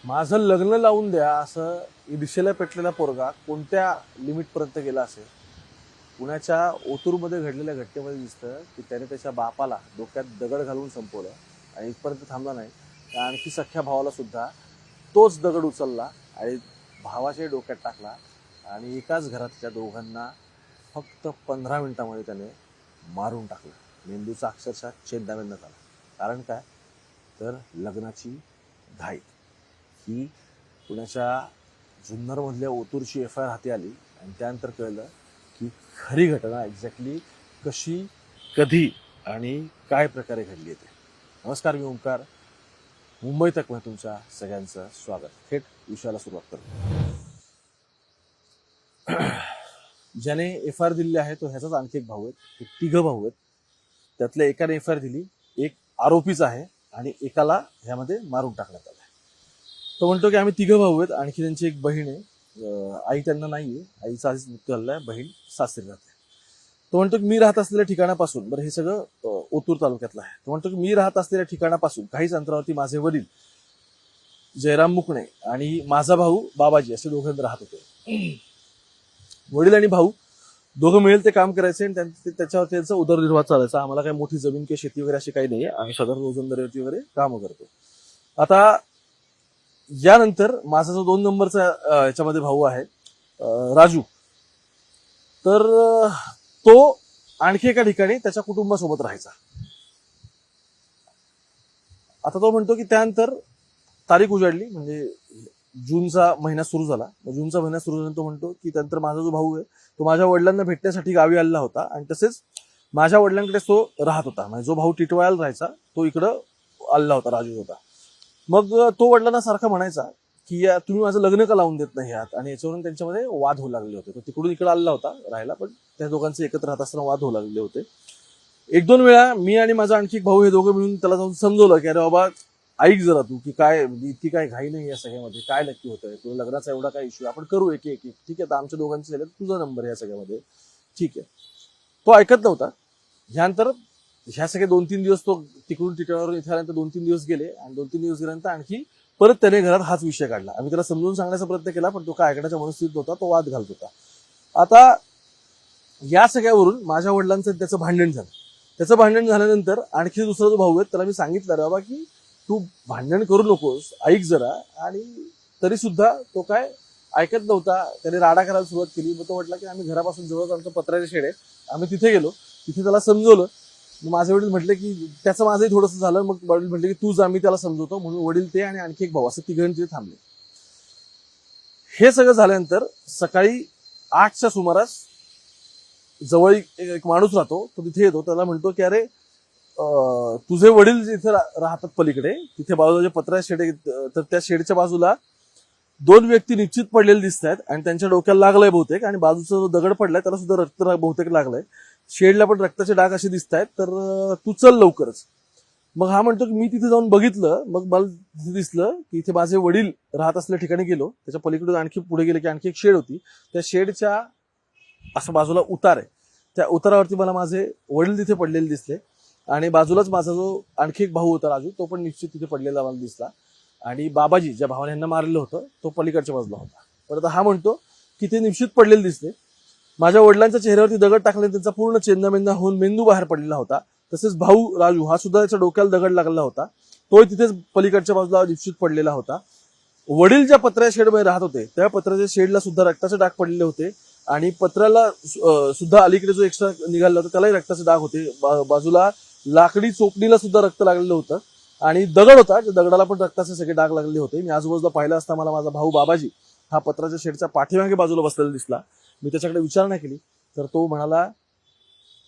माझं लग्न लावून द्या असं ईर्षेला पेटलेला पोरगा कोणत्या लिमिटपर्यंत गेला असेल. पुण्याच्या ओतूरमध्ये घडलेल्या घटनेमध्ये दिसतं की त्याने त्याच्या बापाला डोक्यात दगड घालून संपवलं आणि इथपर्यंत थांबला नाही, तर आणखी सख्ख्या भावाला सुद्धा तोच दगड उचलला आणि भावाच्या डोक्यात टाकला आणि एकाच घरातल्या दोघांना फक्त 15 मिनिटांमध्ये त्याने मारून टाकलं. मेंदूचा अक्षरशः चेंदामेंदा झाला. कारण काय, तर लग्नाची घाई. ही पुण्याच्या जुन्नरमधल्या ओतूरची FIR हाती आली आणि त्यानंतर कळलं की खरी घटना एक्झॅक्टली कशी, कधी आणि काय प्रकारे घडली आहे. नमस्कार, मी ओंकार. मुंबई तक मध्ये तुमच्या सगळ्यांचं स्वागत. थेट विषयाला सुरुवात करतो. ज्याने FIR दिलेली आहे तो ह्याचाच आणखी एक भाऊ आहे. हे तिघं भाऊ आहेत. त्यातल्या एकाने FIR दिली, एक आरोपीच आहे आणि एकाला ह्यामध्ये मारून टाकण्यात आलं. तो म्हणतो की आम्ही तिघं भाऊ आहेत, आणखी त्यांची एक बहीण आहे. आई त्यांना नाहीये, आईचा आधीच मृत्यू झालेला आहे, बहीण सासरी राहते. तो म्हणतो की मी राहत असलेल्या ठिकाणापासून, बरं हे सगळं ओतूर तालुक्यातलं आहे, तो म्हणतो की मी राहत असलेल्या ठिकाणापासून काहीच अंतरावरती माझे वडील जयराम मुकणे आणि माझा भाऊ बाबाजी असे दोघं राहत होते. वडील आणि भाऊ दोघं मिळेल ते काम करायचे आणि त्याच्यावर त्यांचा उदरनिर्वाह चालायचा. आम्हाला काही मोठी जमीन किंवा शेती वगैरे अशी काही नाहीये, आम्ही साधारण रोजंदारीवरती वगैरे कामं करतो. आता यानंतर माझा जो 2 नंबरचा याच्यामध्ये भाऊ आहे राजू, तर तो आणखी एका ठिकाणी त्याच्या कुटुंबासोबत राहायचा. आता तो म्हणतो की त्यानंतर तारीख उजाडली, म्हणजे जूनचा महिना सुरू झाला. जूनचा महिना सुरू झाल्यानंतर तो म्हणतो की त्यानंतर माझा जो भाऊ आहे तो माझ्या वडिलांना भेटण्यासाठी गावी आलेला होता आणि तसेच माझ्या वडिलांकडे तो राहत होता. म्हणजे जो भाऊ टिटवाळ्याला राहायचा तो इकडं आलेला होता, राजू होता. मग तो वडिलांना सारखा म्हणायचा की तुम्ही माझं लग्न का लावून देत नाही आहात, आणि याच्यावरून त्यांच्यामध्ये वाद होऊ लागले होते. तो तिकडून इकडे आलेला होता राहायला, पण त्या दोघांचे एकत्र राहत असताना वाद होऊ लागले होते. 1-2 वेळा मी आणि माझा आणखी एक भाऊ हे दोघं मिळून त्याला जाऊन समजवलं की अरे बाबा ऐक जरा तू, की काय इतकी काय घाई नाही या सगळ्यामध्ये, काय नक्की होतंय, तुला लग्नाचा एवढा काय इश्यू, आपण करू एक एक. ठीक आहे, आमच्या दोघांचे झाले, तुझा नंबर आहे या सगळ्यामध्ये, ठीक आहे. तो ऐकत नव्हता. ह्यानंतर ह्या सगळे 2-3 दिवस तो तिकडून टिटवाळ्यावरून इथे आल्यानंतर 2-3 दिवस गेले आणि 2-3 दिवस गेल्यानंतर आणखी परत त्याने घरात हाच विषय काढला. आम्ही त्याला समजून सांगण्याचा प्रयत्न केला, पण तो काय ऐकण्याच्या मनस्थितीत नव्हता, तो वाद घालत होता. आता या सगळ्यावरून माझ्या वडिलांचं त्याचं भांडण झालं. त्याचं भांडण झाल्यानंतर आणखी दुसरा जो भाऊ आहे त्याला मी सांगितलं रे बाबा की तू भांडण करू नकोस, ऐक जरा, आणि तरी सुद्धा तो काय ऐकत नव्हता. त्याने राडा करायला सुरुवात केली. मग तो म्हटला की आम्ही घरापासून जवळच आमचं पत्र्याचे शेड आहे, आम्ही तिथे गेलो, तिथे त्याला समजवलं. माझे वडील म्हटले की त्याचं माझंही थोडंसं झालं. मग वडील म्हटले की तू जा, मी त्याला समजवतो. म्हणून वडील ते आणि आणखी एक भाऊ असं तिघं तिथे थांबले. हे सगळं झाल्यानंतर सकाळी 8च्या सुमारास जवळ एक माणूस राहतो, तो तिथे येतो. त्याला म्हणतो की अरे तुझे वडील जिथे राहतात पलीकडे, तिथे बाजूला जे पत्रा शेड आहे, तर त्या शेडच्या बाजूला 2 व्यक्ती निश्चित पडलेले दिसत आहेत आणि त्यांच्या डोक्याला लागलंय बहुतेक, आणि बाजूचा जो दगड पडलाय त्याला सुद्धा रक्त बहुतेक लागलंय. शेडला पण रक्ताचे डाग असे दिसत आहेत, तर तू चल लवकरच. मग हा म्हणतो की मी तिथे जाऊन बघितलं, मग मला तिथे दिसलं की इथे माझे वडील राहत असलेल्या ठिकाणी गेलो. त्याच्या पलीकडून आणखी पुढे गेले की आणखी एक शेड होती. त्या शेडच्या असं बाजूला उतार आहे, त्या उतारावरती मला माझे वडील तिथे पडलेले दिसले आणि बाजूलाच माझा जो आणखी एक भाऊ होता राजू, तो पण निश्चित तिथे पडलेला मला दिसला. आणि बाबाजी, ज्या भावाने यांना मारलेलं होतं, तो पलीकडच्या बाजूला होता. परत हा म्हणतो की ते निश्चित पडलेले दिसले. माझ्या वडिलांच्या चेहऱ्यावरती दगड टाकल्याने त्यांचा पूर्ण चेंदामेंदा होऊन मेंदू बाहेर पडलेला होता. तसेच भाऊ राजू हा सुद्धा त्याच्या डोक्याला दगड लागलेला होता, तो तिथेच पलीकडच्या बाजूला निश्चित पडलेला होता. वडील ज्या पत्र्या शेडमध्ये राहत होते त्या पत्र्याच्या शेडला सुद्धा रक्ताचे डाग पडलेले होते आणि पत्र्याला सुद्धा अलीकडे जो एक्स्ट्रा निघाला होता त्यालाही रक्ताचे डाग होते. बाजूला लाकडी चोपणीला सुद्धा रक्त लागलेलं होतं आणि दगड होता, त्या दगडाला पण रक्ताचे सगळे डाग लागलेले होते. मी आजूबाजूला पाहिलं असता मला माझा भाऊ बाबाजी हा पत्राच्या शेडच्या पाठीमागे बाजूला बसलेला दिसला. मी त्याच्याकडे विचारणा केली तर तो म्हणाला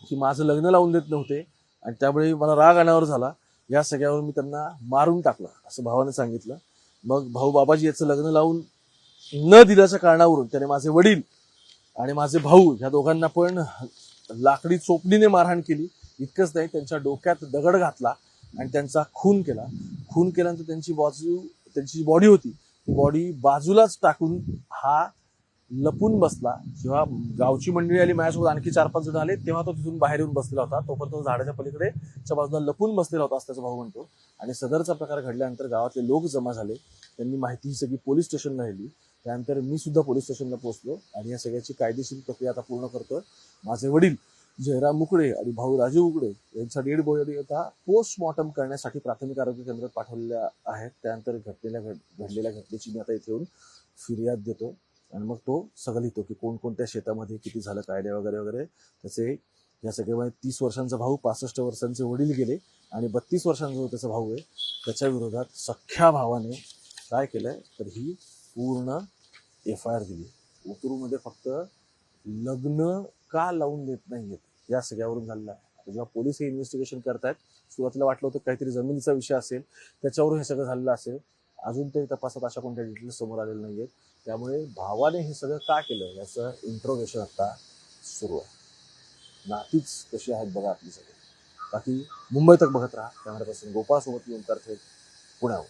की माझं लग्न लावून देत नव्हते आणि त्यामुळे मला राग अनावर झाला, या सगळ्यावर मी त्यांना मारून टाकलं, असं भावाने सांगितलं. मग भाऊ बाबाजी याचं लग्न लावून न दिल्याच्या कारणावरून त्याने माझे वडील आणि माझे भाऊ ह्या दोघांना पण लाकडी चोपणीने मारहाण केली. इतकंच नाही, त्यांच्या डोक्यात दगड घातला आणि त्यांचा खून केला. खून केल्यानंतर त्यांची बॉडी होती ती बॉडी बाजूलाच टाकून हा लपून बसला. जेव्हा गावची मंडळी आली माझ्यासोबत, आणखी 4-5 जण आले, तेव्हा तो तिथून बाहेर येऊन बसलेला होता. तोपर्यंत तो झाडाच्या पलीकडे च्या बाजूला लपून बसलेला होता असं त्याचा भाऊ म्हणतो. आणि सदरचा प्रकार घडल्यानंतर गावातले लोक जमा झाले. त्यांनी माहिती ही सगळी पोलीस स्टेशनला नेली. त्यानंतर मी सुद्धा पोलीस स्टेशनला पोहोचलो आणि या सगळ्याची कायदेशीर प्रक्रिया आता पूर्ण करतोय. माझे वडील जयराम उकडे आणि भाऊ राजीव उकडे यांचा डेड बॉडी आता पोस्टमॉर्टम करण्यासाठी प्राथमिक आरोग्य केंद्रात पाठवलेल्या आहेत. त्यानंतर घडलेल्या घटनेची मी आता इथे येऊन फिर्याद देतो आणि मग तो सगळं लिहितो की कोणकोणत्या शेतामध्ये किती झालं, कायदे वगैरे वगैरे. त्याचे या सगळ्यामध्ये 30 वर्षांचा भाऊ, 65 वर्षांचे वडील गेले आणि 32 वर्षांचा जो त्याचा भाऊ आहे त्याच्या विरोधात सख्ख्या भावाने काय केलंय तर ही पूर्ण FIR दिली. उतरूमध्ये फक्त लग्न का लावून देत नाहीयेत या सगळ्यावरून झालेलं आहे. जेव्हा पोलीस हे इन्व्हेस्टिगेशन करतायत, सुरुवातीला वाटलं होतं काहीतरी जमिनीचा विषय असेल, त्याच्यावरून हे सगळं झालेलं असेल. अजून तरी तपासात अशा कोणत्या डिटेल्स समोर आलेल्या नाहीयेत. त्यामुळे भावाने हे सगळं का केलं याचं इंट्रोगेशन आता सुरू आहे. नातीच कशी आहेत बघा आपली सगळी. बाकी मुंबई तक बघत राहा. कॅमेरापासून गोपाळ सोबत ओंकार थेट, पुण्याहून.